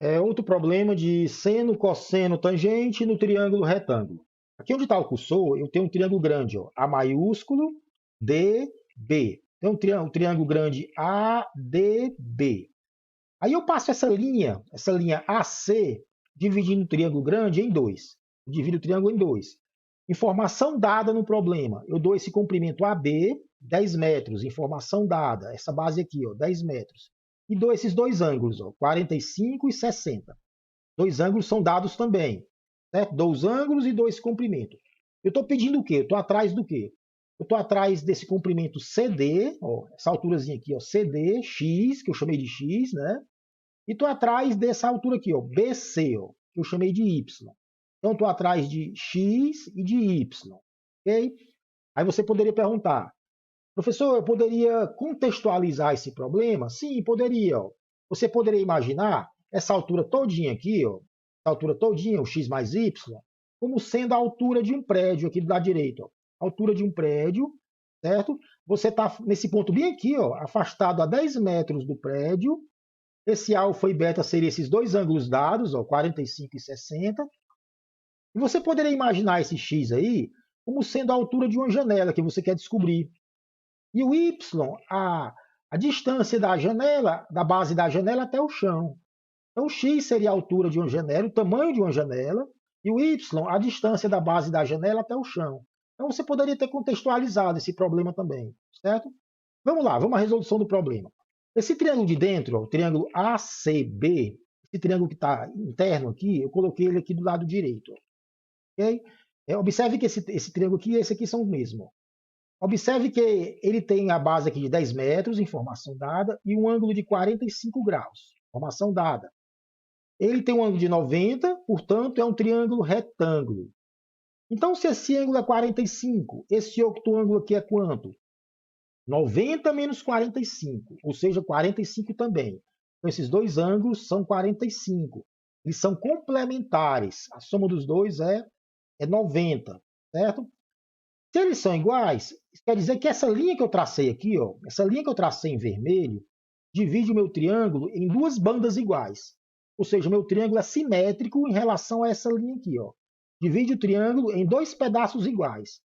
É outro problema de seno, cosseno, tangente no triângulo retângulo. Aqui onde está o cursor, eu tenho um triângulo grande, ó, A maiúsculo, D, B. Tem um triângulo grande A, D, B. Aí eu passo essa linha AC, dividindo o triângulo grande em dois. Eu divido o triângulo em dois. Informação dada no problema. Eu dou esse comprimento AB, 10 metros. Informação dada. Essa base aqui, ó, 10 metros. E dou esses dois ângulos, ó, 45 e 60. Dois ângulos são dados também. Certo? Dois ângulos e dois comprimentos. Eu estou pedindo o quê? Eu estou atrás do quê? Eu estou atrás desse comprimento CD, ó, essa alturazinha aqui, ó, CD, X, que eu chamei de X, né? E estou atrás dessa altura aqui, ó, BC, ó, que eu chamei de Y. Então, estou atrás de X e de Y. Ok? Aí você poderia perguntar, professor, eu poderia contextualizar esse problema? Sim, poderia. Ó. Você poderia imaginar essa altura todinha aqui, ó, essa altura todinha, o X mais Y, como sendo a altura de um prédio aqui do lado direito. Ó. A altura de um prédio, certo? Você está nesse ponto bem aqui, ó, afastado a 10 metros do prédio. Esse alfa e beta seriam esses dois ângulos dados, ó, 45 e 60. E você poderia imaginar esse x aí como sendo a altura de uma janela que você quer descobrir. E o y, a distância da janela, da base da janela até o chão. Então, o x seria a altura de uma janela, o tamanho de uma janela, e o y, a distância da base da janela até o chão. Então, você poderia ter contextualizado esse problema também, certo? Vamos lá, vamos à resolução do problema. Esse triângulo de dentro, ó, o triângulo ACB, esse triângulo que está interno aqui, eu coloquei ele aqui do lado direito. Ó, okay? Observe que esse triângulo aqui e esse aqui são o mesmo. Observe que ele tem a base aqui de 10 metros, informação dada, e um ângulo de 45 graus, informação dada. Ele tem um ângulo de 90, portanto, é um triângulo retângulo. Então, se esse ângulo é 45, esse outro ângulo aqui é quanto? 90 menos 45, ou seja, 45 também. Então, esses dois ângulos são 45. Eles são complementares. A soma dos dois é 90, certo? Se eles são iguais, isso quer dizer que essa linha que eu tracei aqui, ó, essa linha que eu tracei em vermelho, divide o meu triângulo em duas bandas iguais. Ou seja, o meu triângulo é simétrico em relação a essa linha aqui. Ó. Divide o triângulo em dois pedaços iguais.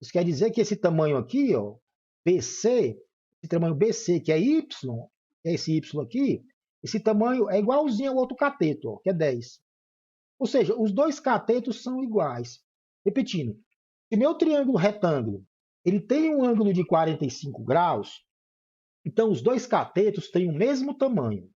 Isso quer dizer que esse tamanho aqui, ó, BC, esse tamanho BC, que é Y, que é esse Y aqui, esse tamanho é igualzinho ao outro cateto, ó, que é 10. Ou seja, os dois catetos são iguais. Repetindo, se meu triângulo retângulo ele tem um ângulo de 45 graus, então os dois catetos têm o mesmo tamanho.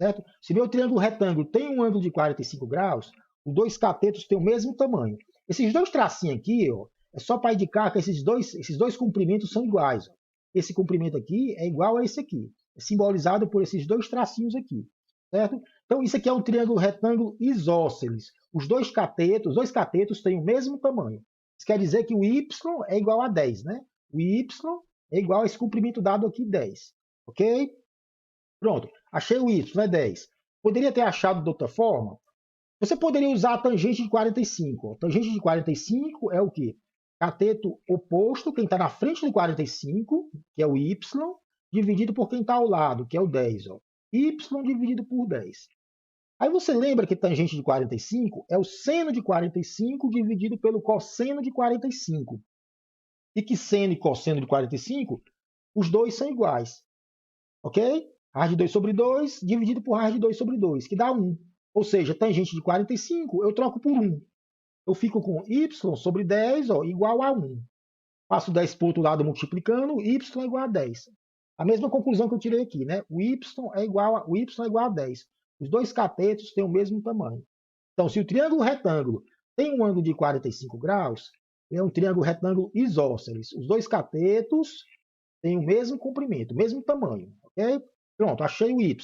Certo? Se meu triângulo retângulo tem um ângulo de 45 graus, os dois catetos têm o mesmo tamanho. Esses dois tracinhos aqui, ó, é só para indicar que esses dois comprimentos são iguais. Ó. Esse comprimento aqui é igual a esse aqui. É simbolizado por esses dois tracinhos aqui. Certo? Então, isso aqui é um triângulo retângulo isósceles. Os dois catetos têm o mesmo tamanho. Isso quer dizer que o y é igual a 10. Né? O y é igual a esse comprimento dado aqui, 10. Ok? Pronto. Achei o y, é 10. Poderia ter achado de outra forma? Você poderia usar a tangente de 45. A tangente de 45 é o quê? Cateto oposto, quem está na frente do 45, que é o y, dividido por quem está ao lado, que é o 10. Ó. Y dividido por 10. Aí você lembra que tangente de 45 é o seno de 45 dividido pelo cosseno de 45. E que seno e cosseno de 45, os dois são iguais. Ok? Raiz de 2 sobre 2 dividido por raiz de 2 sobre 2, que dá 1. Ou seja, tangente de 45 eu troco por 1. Eu fico com y sobre 10 ó, igual a 1. Passo 10 para o outro lado multiplicando, y é igual a 10. A mesma conclusão que eu tirei aqui, né? O y é igual a 10. Os dois catetos têm o mesmo tamanho. Então, se o triângulo retângulo tem um ângulo de 45 graus, é um triângulo retângulo isósceles. Os dois catetos têm o mesmo comprimento, o mesmo tamanho. Ok? Pronto, achei o y.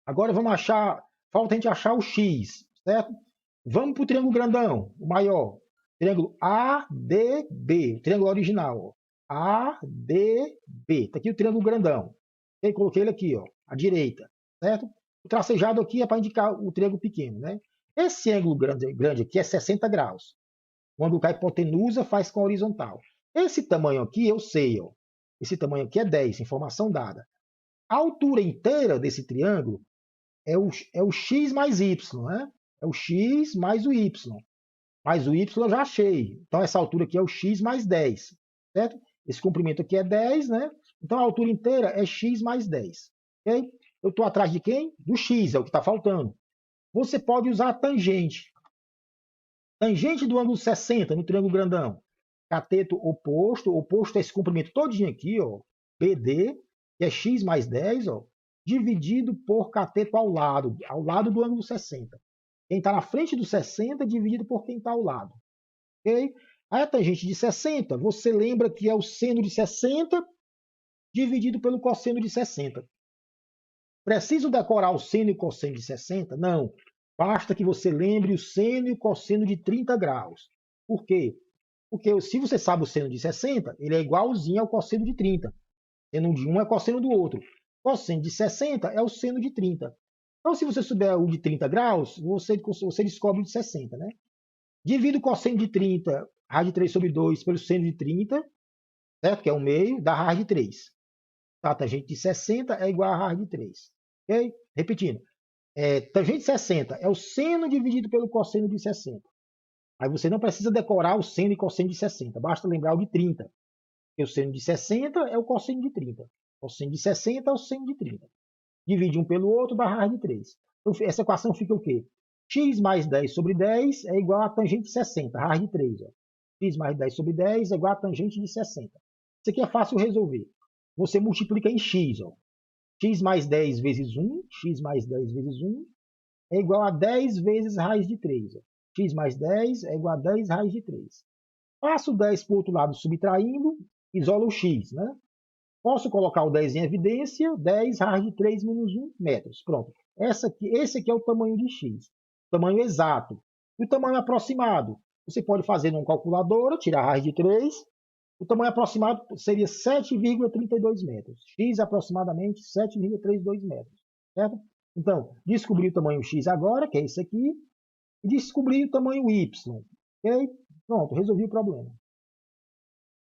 Agora vamos achar, falta a gente achar o x, certo? Vamos para o triângulo grandão, o maior. Triângulo ADB, o triângulo original. Ó. ADB. Está aqui o triângulo grandão. Eu coloquei ele aqui, ó, à direita, certo? O tracejado aqui é para indicar o triângulo pequeno, né? Esse ângulo grande aqui é 60 graus. O ângulo que a hipotenusa faz com a horizontal. Esse tamanho aqui eu sei, ó. Esse tamanho aqui é 10, informação dada. A altura inteira desse triângulo é o x mais y, né? É o x mais o y. Mais o y eu já achei. Então, essa altura aqui é o x mais 10, certo? Esse comprimento aqui é 10, né? Então, a altura inteira é x mais 10. Ok? Eu estou atrás de quem? Do x, é o que está faltando. Você pode usar a tangente. Tangente do ângulo 60 no triângulo grandão. Cateto oposto. Oposto é esse comprimento todinho aqui, ó. BD, que é x mais 10, ó, dividido por cateto ao lado do ângulo 60. Quem está na frente do 60 dividido por quem está ao lado. Okay? Aí a tangente de 60, você lembra que é o seno de 60 dividido pelo cosseno de 60. Preciso decorar o seno e o cosseno de 60? Não. Basta que você lembre o seno e o cosseno de 30 graus. Por quê? Porque se você sabe o seno de 60, ele é igualzinho ao cosseno de 30. Seno de um é cosseno do outro. Cosseno de 60 é o seno de 30. Então, se você souber o de 30 graus, você descobre o de 60, né? Divide o cosseno de 30, raiz de 3 sobre 2, pelo seno de 30, certo? Que é o meio, dá raiz de 3. Tá, tangente de 60 é igual a raiz de 3. Ok? Repetindo. Tangente de 60 é o seno dividido pelo cosseno de 60. Aí você não precisa decorar o seno e cosseno de 60. Basta lembrar o de 30. Porque o seno de 60 é o cosseno de 30. O cosseno de 60 é o seno de 30. Divide um pelo outro, dá raiz de 3. Então, essa equação fica o quê? X mais 10 sobre 10 é igual a tangente de 60, raiz de 3. Ó. X mais 10 sobre 10 é igual a tangente de 60. Isso aqui é fácil resolver. Você multiplica em x. Ó. X mais 10 vezes 1, x mais 10 vezes 1 é igual a 10 vezes raiz de 3. Ó. X mais 10 é igual a 10 raiz de 3. Passo o 10 para o outro lado subtraindo, isola o x. Né? Posso colocar o 10 em evidência, 10 raiz de 3 menos 1 metros. Pronto. Esse aqui é o tamanho de x. Tamanho exato. E o tamanho aproximado? Você pode fazer numa calculadora, tirar a raiz de 3. O tamanho aproximado seria 7,32 metros. X aproximadamente 7,32 metros. Certo? Então, descobri o tamanho x agora, que é esse aqui, e descobri o tamanho y. Ok? Pronto, resolvi o problema.